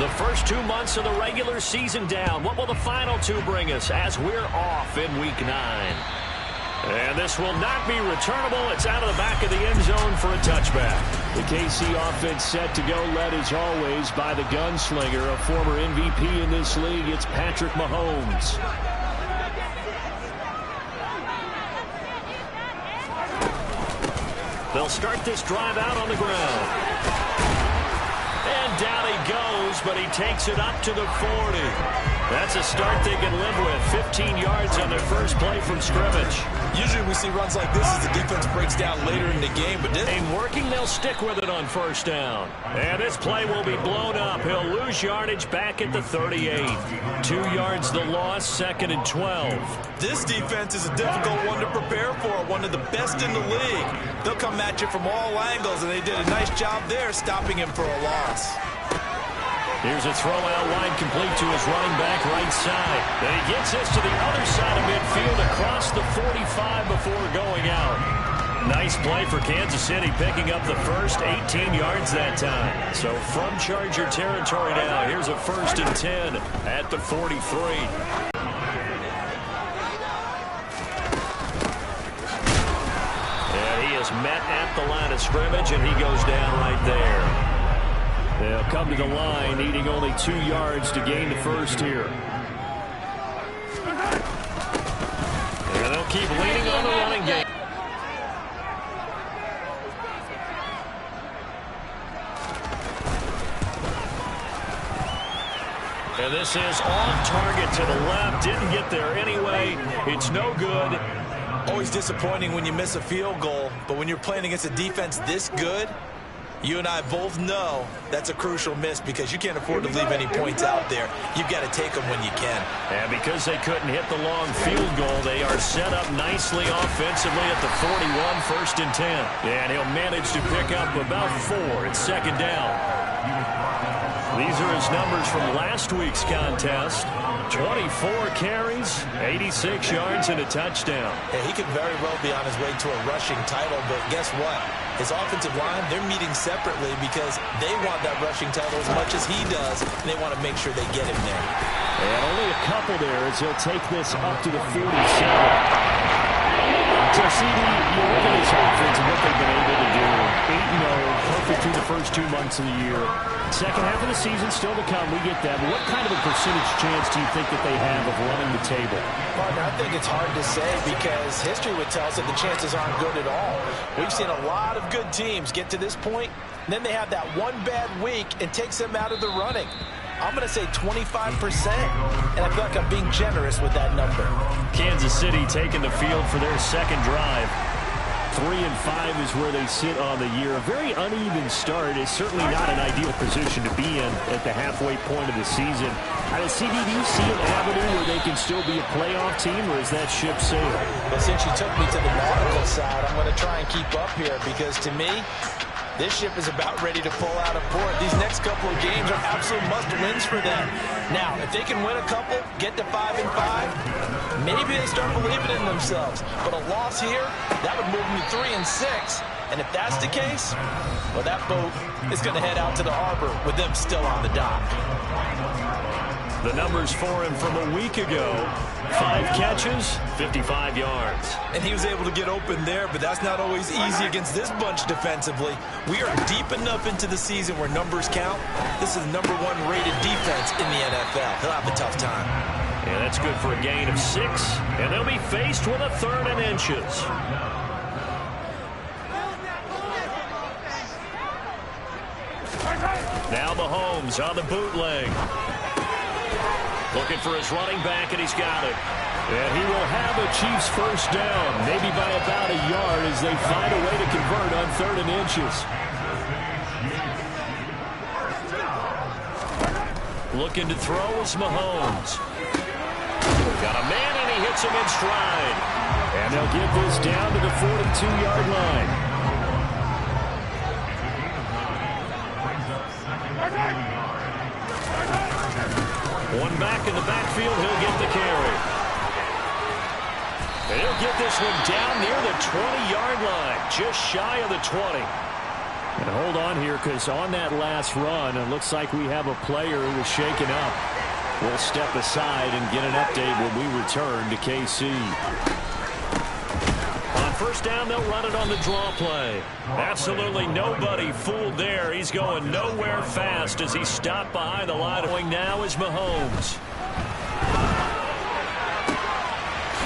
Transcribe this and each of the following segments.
The first 2 months of the regular season down. What will the final 2 bring us as we're off in Week 9? And this will not be returnable. It's out of the back of the end zone for a touchback. The KC offense set to go, led as always by the gunslinger, a former MVP in this league. It's Patrick Mahomes. They'll start this drive out on the ground. And down he goes, but he takes it up to the 40. That's a start they can live with. 15 yards on their first play from scrimmage. Usually we see runs like this as the defense breaks down later in the game, but this ain't working. They'll stick with it on first down. And this play will be blown up. He'll lose yardage back at the 38. 2 yards the loss, 2nd and 12. This defense is a difficult one to prepare for, one of the best in the league. They'll come at you from all angles, and they did a nice job there stopping him for a loss. Here's a throw out wide complete to his running back right side. Then he gets this to the other side of midfield across the 45 before going out. Nice play for Kansas City, picking up the first 18 yards that time. So from Charger territory now, here's a 1st and 10 at the 43. And he is met at the line of scrimmage, and he goes down right there. They'll come to the line, needing only 2 yards to gain the first here. And they'll keep leaning on the running game. And this is on target to the left. Didn't get there anyway. It's no good. Always disappointing when you miss a field goal, but when you're playing against a defense this good, you and I both know that's a crucial miss because you can't afford to leave any points out there. You've got to take them when you can. And because they couldn't hit the long field goal, they are set up nicely offensively at the 41, 1st and 10. And he'll manage to pick up about 4 at 2nd down. These are his numbers from last week's contest. 24 carries, 86 yards, and a touchdown. Yeah, he could very well be on his way to a rushing title, but guess what? His offensive line, they're meeting separately because they want that rushing title as much as he does, and they want to make sure they get him there. And only a couple there as he'll take this up to the 47. So, CD, you look at this offense and what they've been able to do. 8-0, perfect through the first 2 months of the year. Second half of the season still to come. We get that. But what kind of a percentage chance do you think that they have of running the table? Partner, I think it's hard to say because history would tell us that the chances aren't good at all. We've seen a lot of good teams get to this point, and then they have that one bad week and takes them out of the running. I'm going to say 25%, and I feel like I'm being generous with that number. Kansas City taking the field for their second drive. 3-5 is where they sit on the year. A very uneven start is certainly not an ideal position to be in at the halfway point of the season. CD, do you see an avenue where they can still be a playoff team, or is that ship sailed? Well, since you took me to the nautical side, I'm going to try and keep up here because to me, this ship is about ready to pull out of port. These next couple of games are absolute must-wins for them. Now, if they can win a couple, get to 5-5, maybe they start believing in themselves. But a loss here, that would move them to 3-6. And if that's the case, well, that boat is going to head out to the harbor with them still on the dock. The numbers for him from a week ago. 5 catches, 55 yards. And he was able to get open there, but that's not always easy against this bunch defensively. We are deep enough into the season where numbers count. This is #1 rated defense in the NFL. He'll have a tough time. Yeah, that's good for a gain of 6. And they'll be faced with a 3rd and inches. Now Mahomes on the bootleg. Looking for his running back, and he's got it. And he will have a Chiefs first down, maybe by about a yard as they find a way to convert on 3rd and inches. Looking to throw is Mahomes. Got a man, and he hits him in stride. And they'll get this down to the 42-yard line. One back in the backfield, he'll get the carry. And he'll get this one down near the 20-yard line, just shy of the 20. And hold on here, because on that last run, it looks like we have a player who was shaken up. We'll step aside and get an update when we return to KC. On first down, they'll run it on the draw play. Absolutely nobody fooled there. He's going nowhere fast as he stopped behind the line. Going now is Mahomes.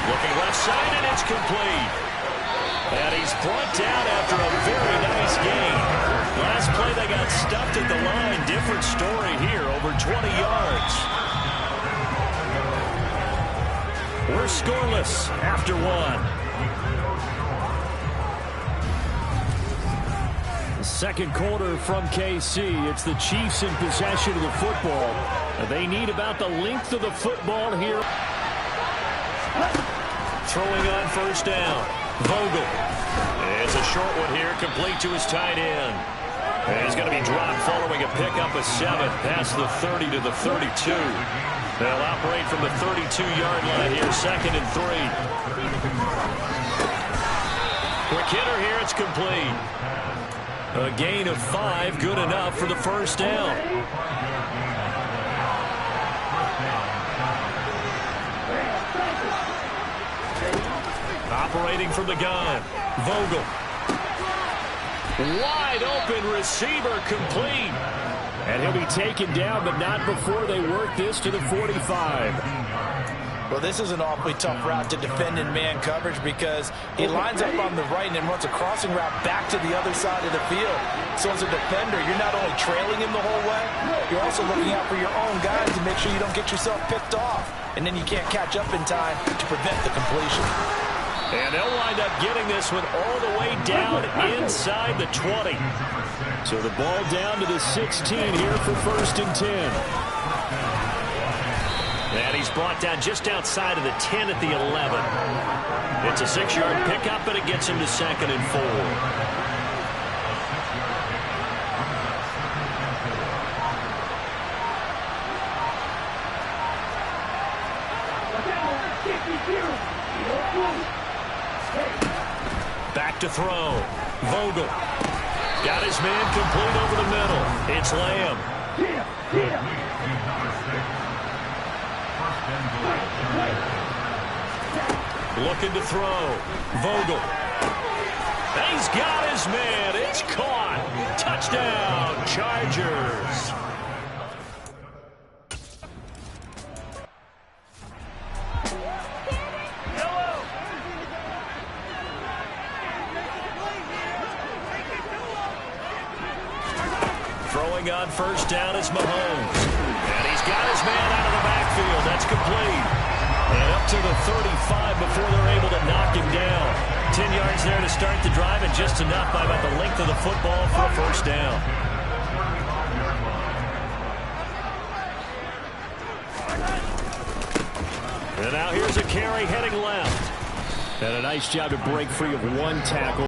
Looking left side, and it's complete. And he's brought down after a very nice gain. Last play, they got stuffed at the line. Different story here, over 20 yards. We're scoreless after one. Second quarter from KC. It's the Chiefs in possession of the football. They need about the length of the football here. Throwing on first down. Vogel. It's a short one here, complete to his tight end. And he's going to be dropped following a pickup of 7 past the 30 to the 32. They'll operate from the 32-yard line here, 2nd and 3. Quick hitter here, it's complete. A gain of 5, good enough for the first down. Operating from the gun, Vogel. Wide open receiver, complete. And he'll be taken down, but not before they work this to the 45. Well, this is an awfully tough route to defend in man coverage because he lines up on the right and then runs a crossing route back to the other side of the field. So as a defender, you're not only trailing him the whole way, you're also looking out for your own guys to make sure you don't get yourself picked off. And then you can't catch up in time to prevent the completion. And they'll wind up getting this one all the way down inside the 20. So the ball down to the 16 here for 1st and 10. And he's brought down just outside of the 10 at the 11. It's a 6-yard pickup, but it gets him to 2nd and 4. Back to throw. Vogel. Got his man complete over the middle. It's Lamb. Looking to throw. Vogel. He's got his man. It's caught. Touchdown, Chargers. Throwing on first down is Mahomes. And he's got his man out of the backfield. That's complete. And up to the 35 before they're able to knock him down. 10 yards there to start the drive, and just enough by about the length of the football for a first down. And now here's a carry heading left. And a nice job to break free of one tackle.